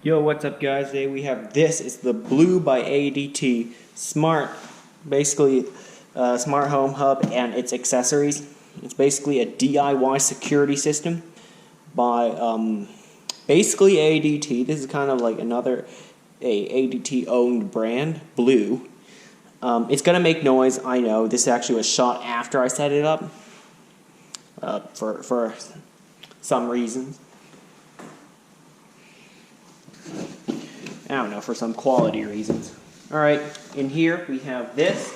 Yo, what's up guys? Today we have this. It's the Blue by ADT Smart, basically smart home hub and its accessories. It's basically a DIY security system by basically ADT. This is kind of like another ADT owned brand, Blue. It's gonna make noise, I know. This actually was shot after I set it up for some reasons. I don't know, for some quality reasons. Alright, in here we have this,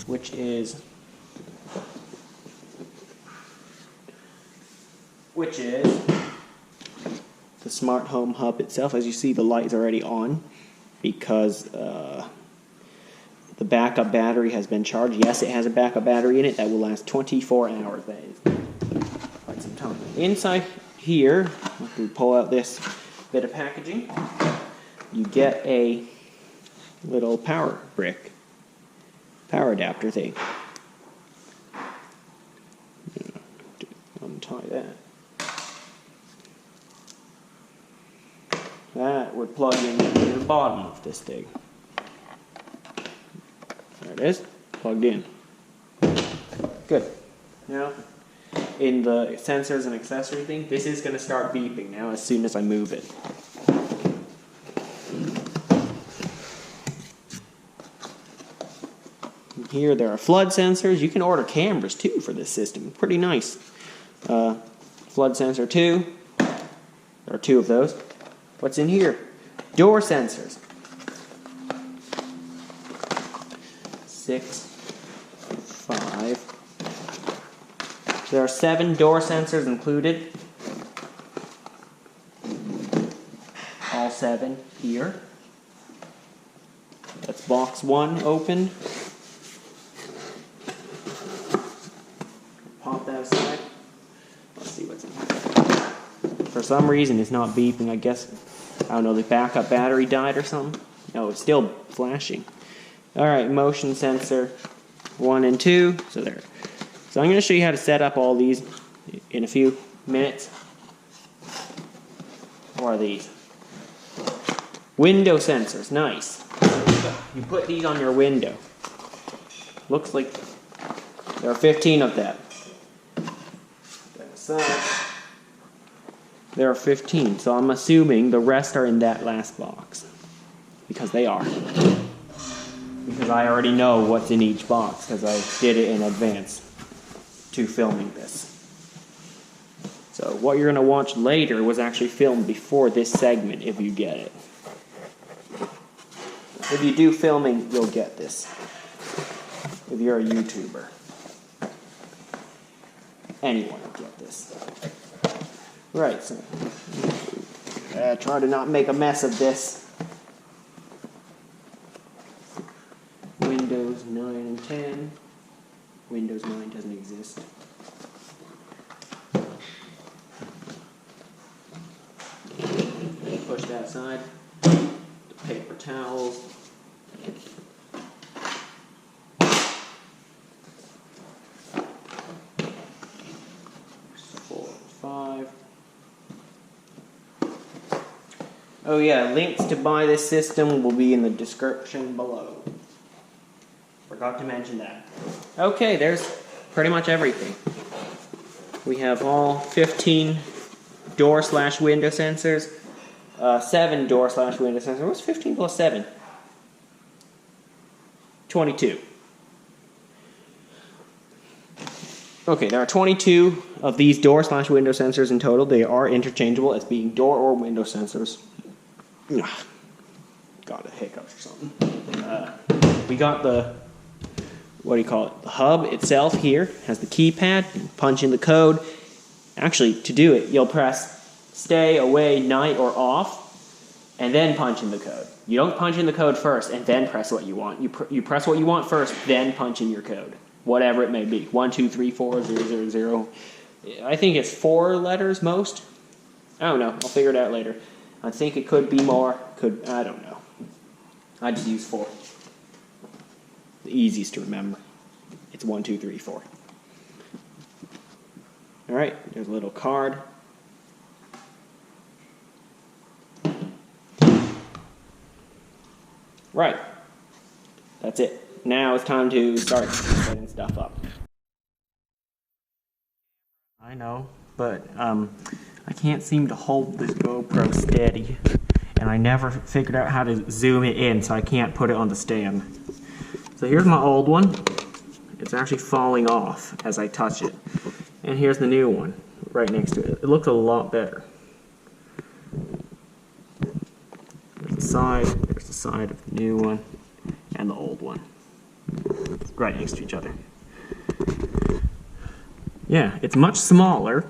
which is the smart home hub itself. As you see, the light is already on because the backup battery has been charged. Yes, it has a backup battery in it that will last 24 hours. That is quite some time. Inside here, if we pull out this bit of packaging, you get a little power adapter thing. Untie that. That would plug in to the bottom of this thing. There it is, plugged in. Good. Now, in the sensors and accessory thing, this is going to start beeping now as soon as I move it. Here there are flood sensors. You can order cameras too for this system. Pretty nice. Flood sensor 2. There are 2 of those. What's in here? Door sensors. 6, 5. There are 7 door sensors included. All 7 here. That's box 1 open. Pop that aside. Let's see what's in here. For some reason it's not beeping. I guess, I don't know, the backup battery died or something. No, it's still flashing. Alright, motion sensor 1 and 2. So there. So I'm going to show you how to set up all these in a few minutes. What are these? Window sensors, nice. You put these on your window. Looks like there are 15 of them. That aside, there are 15, so I'm assuming the rest are in that last box. Because they are. Because I already know what's in each box, because I did it in advance to filming this. So what you're going to watch later was actually filmed before this segment, if you get it. If you do filming, you'll get this. If you're a YouTuber. Anyone will get this. Right, so try to not make a mess of this. Windows 9 and 10. Windows 9 doesn't exist. Push that aside. The paper towels. 4 and 5. Oh yeah, links to buy this system will be in the description below. Forgot to mention that. Okay, there's pretty much everything. We have all 15 door/window sensors, 7 door/window sensors. What's 15 plus 7? 22. Okay, there are 22 of these door/window sensors in total. They are interchangeable as being door or window sensors. Got a hiccup or something. We got the, what do you call it? The hub itself here has the keypad. Punch in the code. Actually, to do it, you'll press stay, away, night, or off, and then punch in the code. You don't punch in the code first and then press what you want. You press what you want first, then punch in your code. Whatever it may be. 1, 2, 3, 4, 0, 0, 0. I think it's 4 letters most. I don't know. I'll figure it out later. I think it could be more. I don't know. I just use 4. The easiest to remember. It's 1, 2, 3, 4. Alright, there's a little card. Right. That's it. Now it's time to start setting stuff up. I know, but I can't seem to hold this GoPro steady, and I never figured out how to zoom it in, so I can't put it on the stand. So here's my old one. It's actually falling off as I touch it. And here's the new one right next to it. It looks a lot better. There's the side of the new one, and the old one. Right next to each other. Yeah, it's much smaller,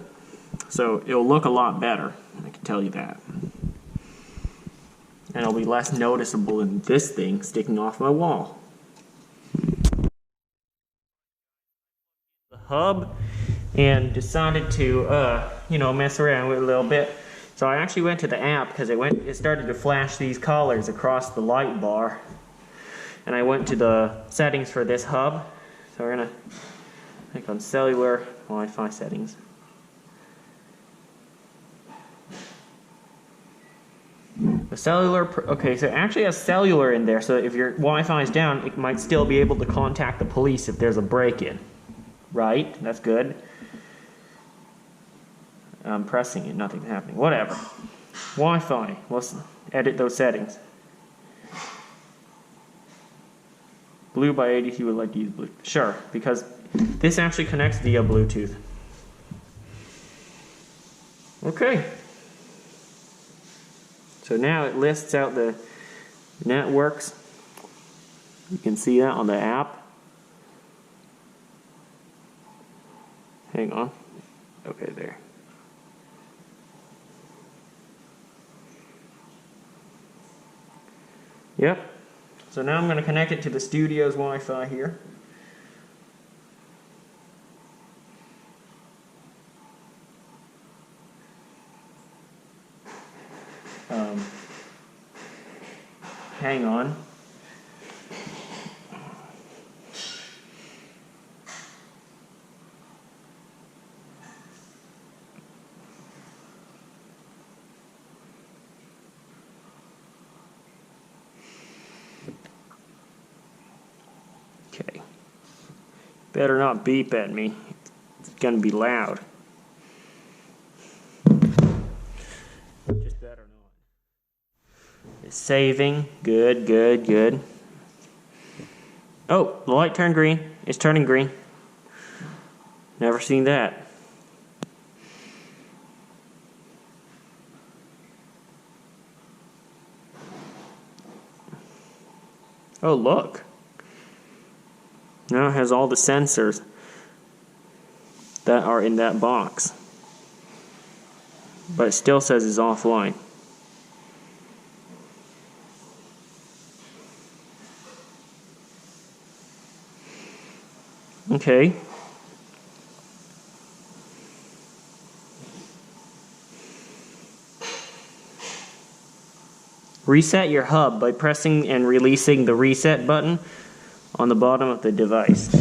so it'll look a lot better, I can tell you that. And it'll be less noticeable than this thing sticking off my wall. The hub, and decided to, mess around with it a little bit. So I actually went to the app because it started to flash these colors across the light bar. And I went to the settings for this hub. So we're gonna click on cellular Wi-Fi settings. The cellular, okay, so it actually has cellular in there, so if your Wi-Fi is down, it might still be able to contact the police if there's a break-in. Right? That's good. I'm pressing it, nothing's happening. Whatever. Wi-Fi, let's edit those settings. Blue by ADT would like to use blue. Sure, because this actually connects via Bluetooth. Okay. So now it lists out the networks. You can see that on the app. Hang on. Okay, there. Yep. So now I'm going to connect it to the studio's Wi-Fi here. Hang on. Okay. Better not beep at me. It's gonna be loud. Just better not. It's saving. Good, good, good. Oh, the light turned green. It's turning green. Never seen that. Oh, look. Now it has all the sensors that are in that box. But it still says it's offline. Okay. Reset your hub by pressing and releasing the reset button on the bottom of the device.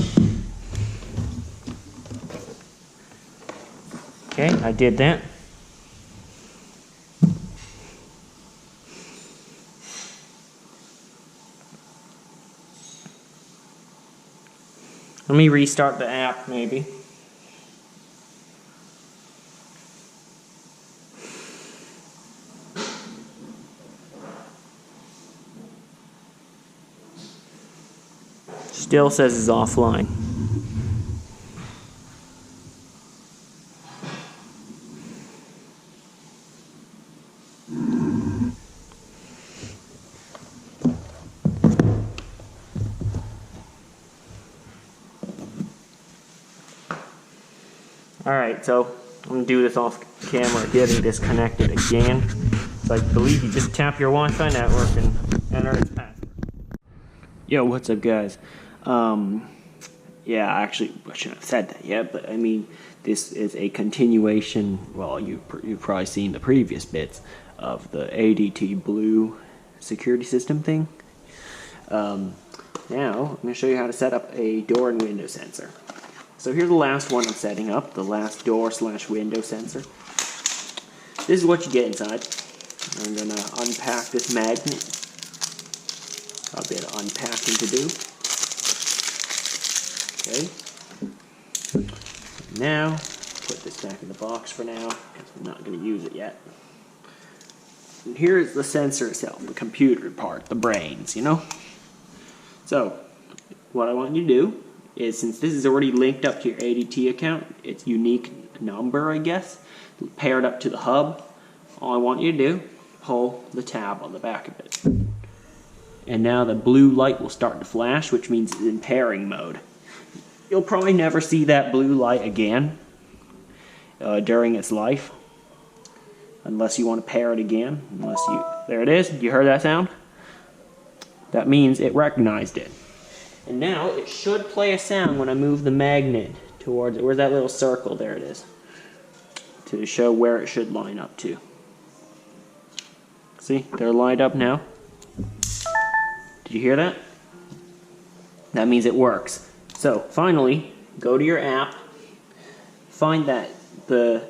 Okay, I did that. Let me restart the app, maybe. Still says it's offline. Alright, so I'm going to do this off camera, getting disconnected again. So I believe you just tap your Wi-Fi network and enter its password. Yo, what's up, guys? Yeah, actually, I shouldn't have said that yet, but I mean, this is a continuation. Well, you've probably seen the previous bits of the ADT Blue security system thing. Now, I'm going to show you how to set up a door and window sensor. So here's the last one I'm setting up, the last door/window sensor. This is what you get inside. I'm going to unpack this magnet. A bit of unpacking to do. Okay. Now, put this back in the box for now, because I'm not going to use it yet. And here's the sensor itself, the computer part, the brains, you know? So, what I want you to do is, since this is already linked up to your ADT account, its unique number, I guess, paired up to the hub, all I want you to do, pull the tab on the back of it. And now the blue light will start to flash, which means it's in pairing mode. You'll probably never see that blue light again during its life, unless you want to pair it again. There it is. You heard that sound? That means it recognized it. And now it should play a sound when I move the magnet towards it. Where's that little circle? There it is. To show where it should line up to. See, they're lined up now. Did you hear that? That means it works. So, finally, go to your app, find that the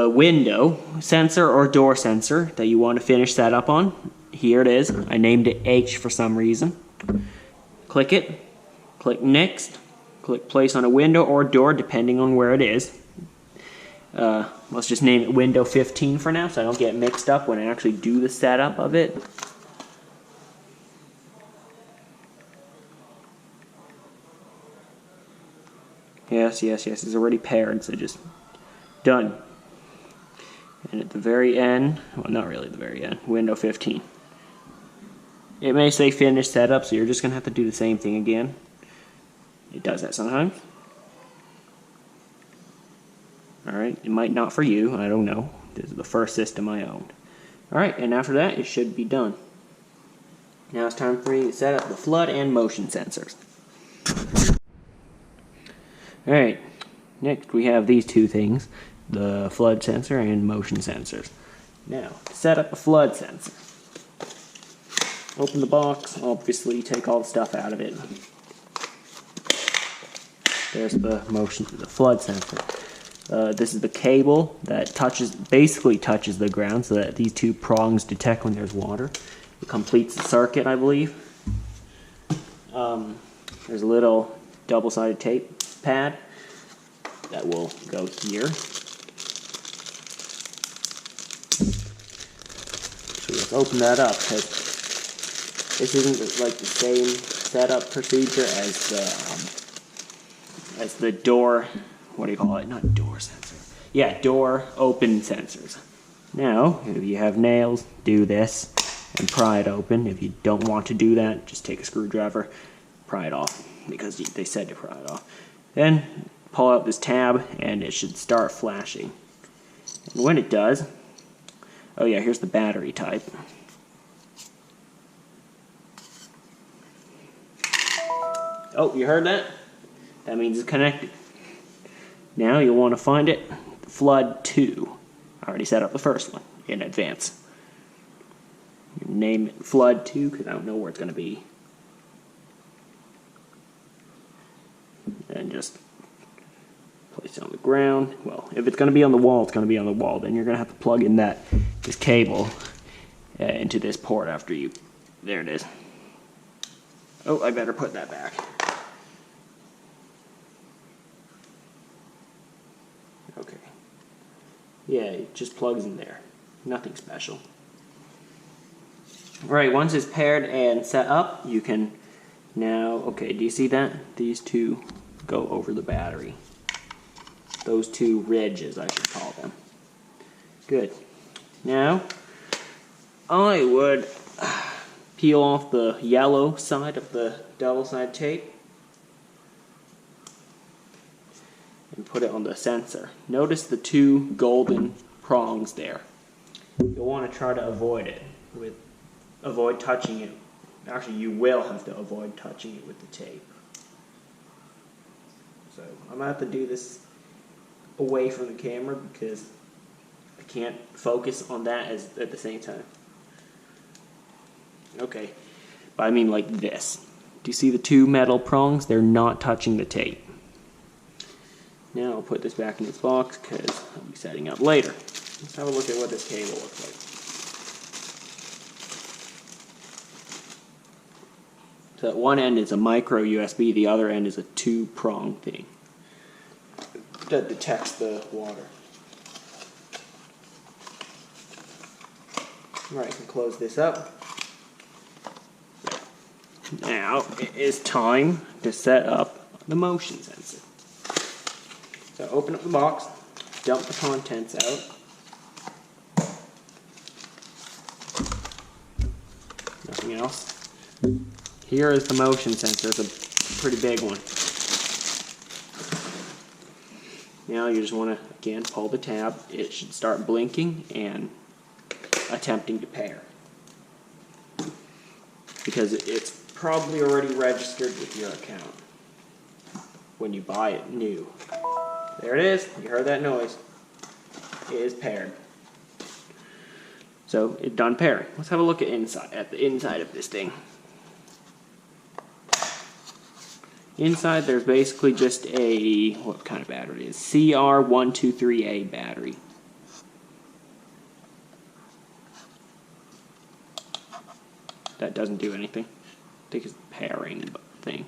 window sensor or door sensor that you want to finish setup on. Here it is. I named it H for some reason. Click it, click next, click place on a window or door depending on where it is. Let's just name it window 15 for now so I don't get mixed up when I actually do the setup of it. Yes, it's already paired, so just done. And at the very end, well, not really the very end, window 15. It may say finish setup, so you're just going to have to do the same thing again. It does that sometimes. Alright, it might not for you, I don't know. This is the first system I owned. Alright, and after that, it should be done. Now it's time for me to set up the flood and motion sensors. Alright, next we have these two things, the flood sensor and motion sensors. Now, to set up a flood sensor, open the box, obviously take all the stuff out of it. There's the flood sensor. This is the cable that basically touches the ground so that these two prongs detect when there's water. It completes the circuit, I believe. There's a little double-sided tape pad that will go here. So let's open that up, because this isn't like the same setup procedure as the door, what do you call it? Not door sensor. Yeah, door open sensors. Now, if you have nails, do this and pry it open. If you don't want to do that, just take a screwdriver, pry it off, because they said to pry it off. Then pull out this tab and it should start flashing. And when it does, oh yeah, here's the battery type. Oh, you heard that? That means it's connected. Now you'll want to find it, Flood 2. I already set up the first one in advance. You name it Flood 2 because I don't know where it's going to be. And just place it on the ground. Well, if it's going to be on the wall, it's going to be on the wall. Then you're going to have to plug in this cable into this port after you. There it is. Oh, I better put that back. Okay. Yeah, it just plugs in there. Nothing special. Alright, once it's paired and set up, you can now, okay, do you see that? These two go over the battery. Those two ridges, I should call them. Good. Now, I would peel off the yellow side of the double-sided tape and put it on the sensor. Notice the two golden prongs there. You'll want to try to avoid it. Avoid touching it. Actually, you will have to avoid touching it with the tape. So, I'm going to have to do this away from the camera because I can't focus on that at the same time. Okay, but I mean like this. Do you see the two metal prongs? They're not touching the tape. Now I'll put this back in its box because I'll be setting up later. Let's have a look at what this cable looks like. So one end is a micro USB, the other end is a 2-prong thing that detects the water. Alright, I can close this up. Now it is time to set up the motion sensor. So open up the box, dump the contents out. Nothing else. Here is the motion sensor. It's a pretty big one. Now you just want to, again, pull the tab. It should start blinking and attempting to pair. Because it's probably already registered with your account when you buy it new. There it is. You heard that noise. It is paired. So it's done pairing. Let's have a look at the inside of this thing. Inside there's basically just a, what kind of battery it is? CR123A battery. That doesn't do anything. I think it's the pairing thing.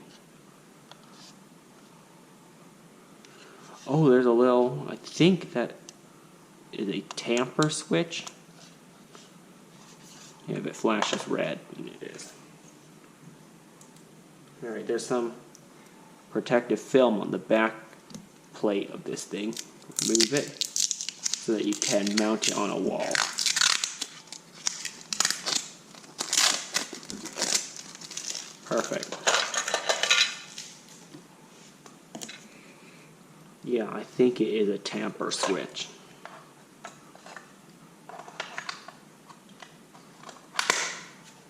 Oh, there's a little, I think that is a tamper switch. Yeah, if it flashes red, and it is. Alright, there's some protective film on the back plate of this thing. Move it so that you can mount it on a wall. Perfect. Yeah, I think it is a tamper switch.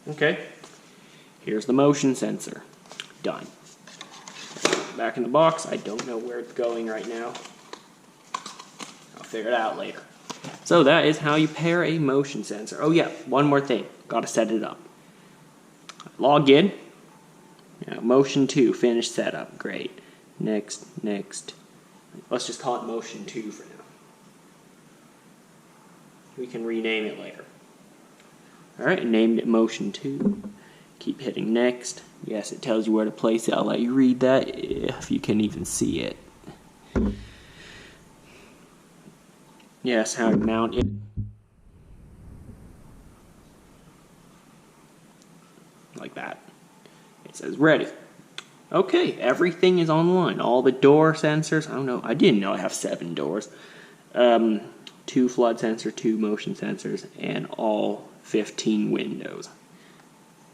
Okay, here's the motion sensor. Done. Back in the box. I don't know where it's going right now. I'll figure it out later. So that is how you pair a motion sensor. Oh yeah, one more thing. Gotta set it up. Log in. Now, motion 2, finish setup. Great. Next, next. Let's just call it motion 2 for now. We can rename it later. Alright, I named it motion 2. Keep hitting next. Yes, it tells you where to place it. I'll let you read that if you can even see it. Yes, how to mount it. Like that. It says ready. Okay, everything is online. All the door sensors. I don't know. I didn't know I have 7 doors. 2 flood sensors, 2 motion sensors, and all 15 windows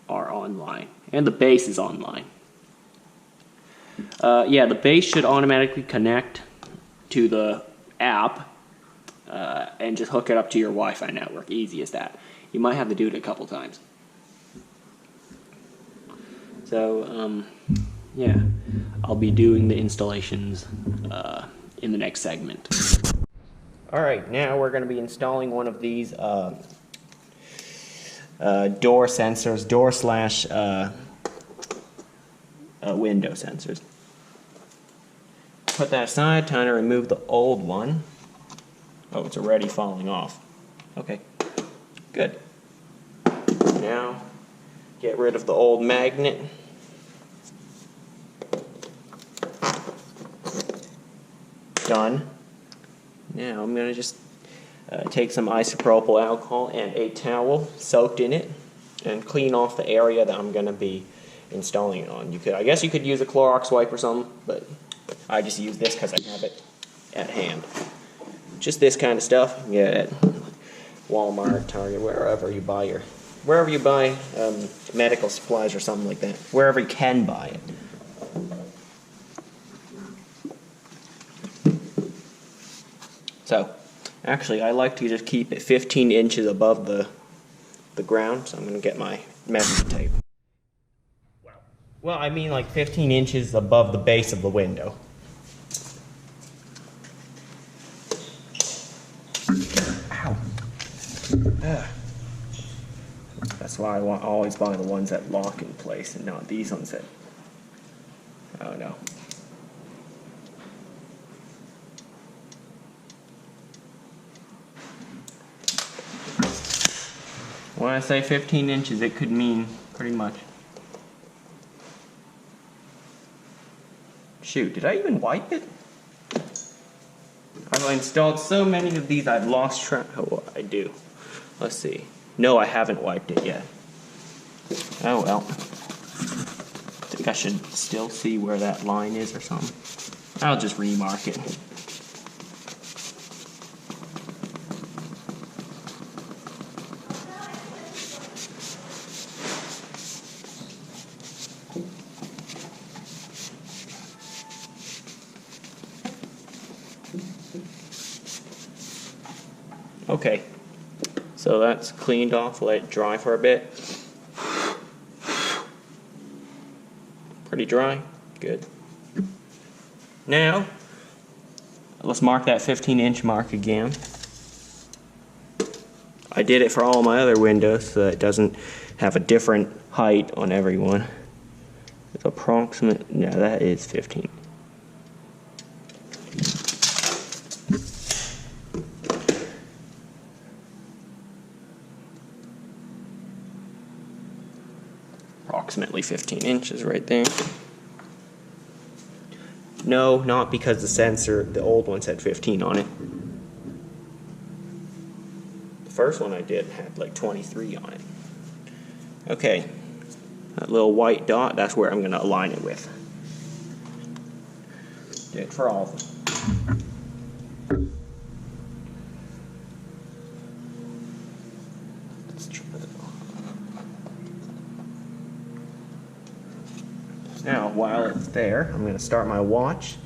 are online. And the base is online. Yeah, the base should automatically connect to the app and just hook it up to your Wi-Fi network. Easy as that. You might have to do it a couple times. So, yeah, I'll be doing the installations in the next segment. Alright, now we're going to be installing one of these door sensors, door/window sensors. Put that aside, time to remove the old one. Oh, it's already falling off. Okay, good. Now, get rid of the old magnet. Done. Now I'm going to just take some isopropyl alcohol and a towel soaked in it and clean off the area that I'm going to be installing it on. I guess you could use a Clorox wipe or something, but I just use this because I have it at hand. Just this kind of stuff. You get it at Walmart, Target, wherever you buy medical supplies or something like that. Wherever you can buy it. So, actually, I like to just keep it 15 inches above the ground, so I'm going to get my measuring tape. Well, I mean like 15 inches above the base of the window. Ow. Ugh. That's why I always buy the ones that lock in place and not these ones that... Oh no. When I say 15 inches, it could mean pretty much Shoot, did I even wipe it? I've installed so many of these I've lost track. Oh, I do. Let's see. No, I haven't wiped it yet. Oh well. I think I should still see where that line is or something. I'll just remark it. Okay, so that's cleaned off, let it dry for a bit. Pretty dry, good. Now, let's mark that 15-inch mark again. I did it for all my other windows so that it doesn't have a different height on every one. It's approximate, yeah, that is 15. Approximately 15 inches right there. No, not because the sensor, the old one said 15 on it. The first one I did had like 23 on it. Okay, that little white dot, that's where I'm going to align it with. Do it for all of them. Now, while it's there, I'm going to start my watch.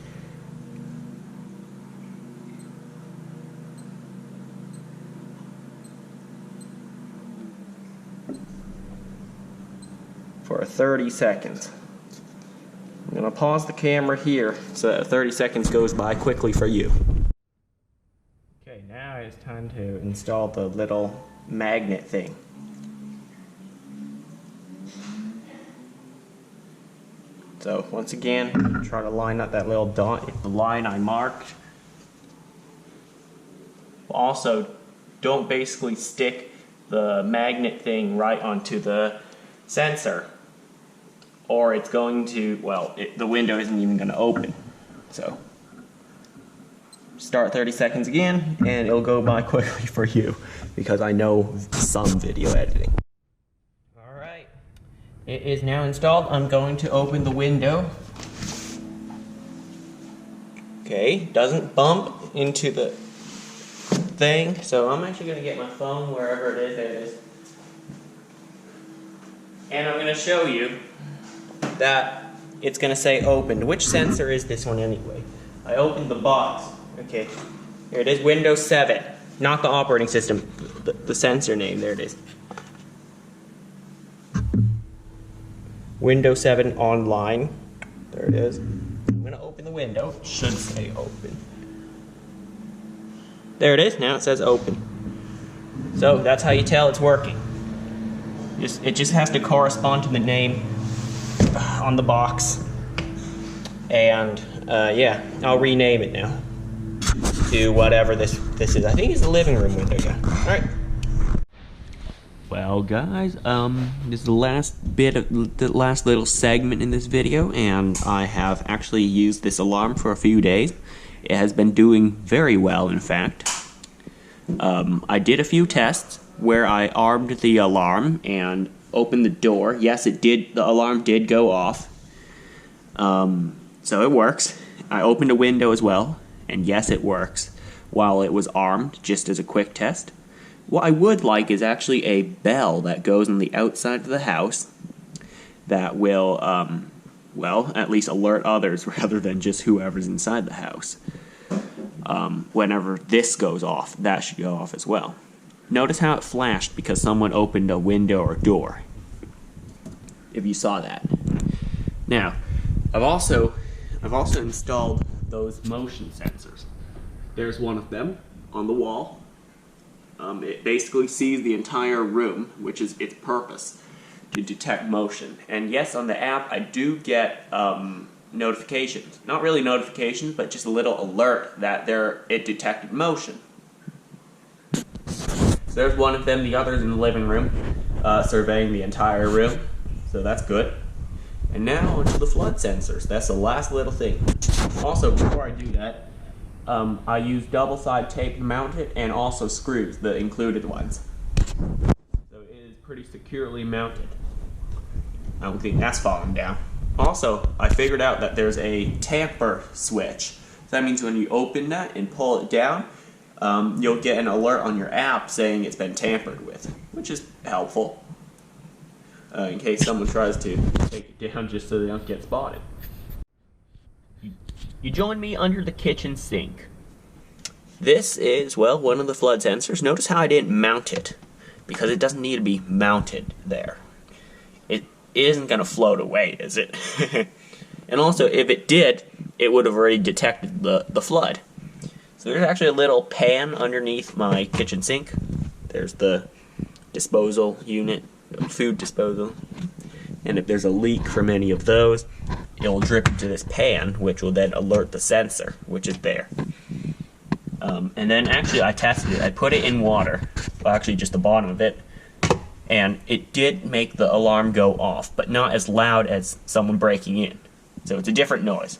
For 30 seconds. I'm going to pause the camera here so that 30 seconds goes by quickly for you. Okay, now it's time to install the little magnet thing. So once again, try to line up that little dot, the line I marked. Also, don't basically stick the magnet thing right onto the sensor, or it's going to, well, the window isn't even going to open. So start 30 seconds again, and it'll go by quickly for you because I know some video editing. It is now installed. I'm going to open the window. Okay, doesn't bump into the thing, so I'm actually going to get my phone wherever it is. There it is. And I'm going to show you that it's going to say opened. Which sensor is this one anyway? I opened the box. Okay, here it is, Windows 7. Not the operating system, the sensor name. There it is. Windows 7 online. There it is. I'm going to open the window. It should say open. There it is. Now it says open. So that's how you tell it's working. It just has to correspond to the name on the box. And yeah, I'll rename it now to whatever this is. I think it's the living room window. Yeah. All right. Well, guys, this is the last little segment in this video, and I have actually used this alarm for a few days. It has been doing very well, in fact. I did a few tests where I armed the alarm and opened the door. Yes, it did. The alarm did go off. So it works. I opened a window as well, and yes, it works while it was armed, just as a quick test. What I would like is actually a bell that goes on the outside of the house that will, well, at least alert others rather than just whoever's inside the house. Whenever this goes off, that should go off as well. Notice how it flashed because someone opened a window or door, if you saw that. Now, I've also installed those motion sensors. There's one of them on the wall. It basically sees the entire room, which is its purpose, to detect motion. And yes, on the app, I do get notifications. Not really notifications, but just a little alert that it detected motion. So there's one of them. The other's in the living room, surveying the entire room. So that's good. And now onto the flood sensors. That's the last little thing. Also, before I do that, I use double-side tape to mount it, and also screws, the included ones. So it is pretty securely mounted. I don't think that's falling down. Also, I figured out that there's a tamper switch. So that means when you open that and pull it down, you'll get an alert on your app saying it's been tampered with, which is helpful. In case someone tries to take it down just so they don't get spotted. You join me under the kitchen sink. This is, well, one of the flood sensors. Notice how I didn't mount it, because it doesn't need to be mounted there. It isn't going to float away, is it? And also, if it did, it would have already detected the flood. So there's actually a little pan underneath my kitchen sink. There's the disposal unit, food disposal. And if there's a leak from any of those, it'll drip into this pan, which will then alert the sensor, which is there. And then actually I tested it. I put it in water, well, actually just the bottom of it, and it did make the alarm go off, but not as loud as someone breaking in. So it's a different noise.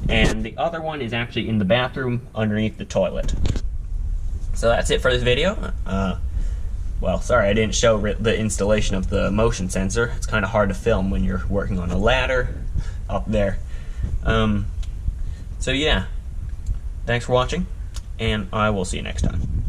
And the other one is actually in the bathroom underneath the toilet. So that's it for this video. Well, sorry I didn't show the installation of the motion sensor. It's kind of hard to film when you're working on a ladder up there. So yeah, thanks for watching, and I will see you next time.